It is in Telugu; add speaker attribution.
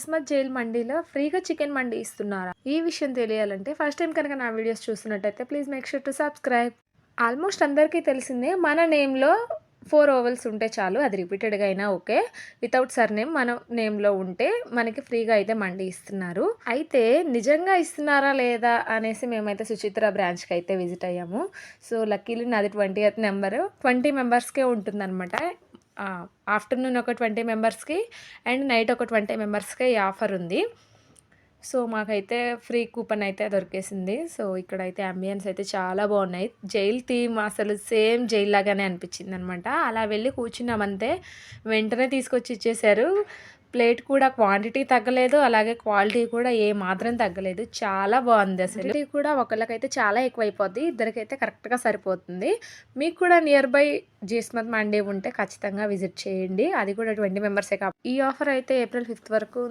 Speaker 1: కిస్మత్ జైల్ మండీలో ఫ్రీగా చికెన్ మండి ఇస్తున్నారా? ఈ విషయం తెలియాలంటే ఫస్ట్ టైం కనుక నా వీడియోస్ చూస్తున్నట్టయితే please make sure to subscribe. Almost అందరికీ తెలిసిందే మన నేమ్‌లో 4 ఓవెల్స్ ఉంటే చాలు. అది రిపీటెడ్‌గా అయినా ఓకే. వితౌట్ సర్‌నేమ్ మన నేమ్‌లో ఉంటే మనకి ఫ్రీగా అయితే మండి ఇస్తున్నారు. అయితే నిజంగా ఇస్తున్నారా లేదా అనేసి మేమైతే సుచిత్ర బ్రాంచ్‌కైతే విజిట్ అయ్యాము. సో, లక్కీలీ నాది 20థ్ నంబరు. 20 మెంబర్స్‌కే ఉంటుందనమాట. ఆఫ్టర్‌నూన్ ఒక 20 మెంబర్స్‌కి అండ్ నైట్ ఒక 20 మెంబర్స్‌కే ఈ ఆఫర్ ఉంది. సో, మాకైతే ఫ్రీ కూపన్ అయితే దొరికేసింది. సో, ఇక్కడైతే అంబియన్స్ అయితే చాలా బాగున్నాయి. జైల్ థీమ్ అసలు సేమ్ జైల్ లాగానే అనిపించిందనమాట. అలా వెళ్ళి కూర్చున్నామంతే. వెంటనే తీసుకొచ్చి ఇచ్చేశారు. ప్లేట్ కూడా క్వాంటిటీ తగ్గలేదు. అలాగే క్వాలిటీ కూడా ఏమాత్రం తగ్గలేదు. చాలా బావుందసలు. క్వాంటిటీ కూడా ఒకళ్ళకైతే చాలా ఎక్కువైపోద్ది. ఇద్దరికైతే కరెక్ట్‌గా సరిపోతుంది. మీకు కూడా నియర్ బై జిస్మత్ మండి ఉంటే ఖచ్చితంగా విజిట్ చేయండి. అది కూడా 20 మెంబర్సే ఈ ఆఫర్ అయితే ఏప్రిల్ 5th వరకు ఉంది.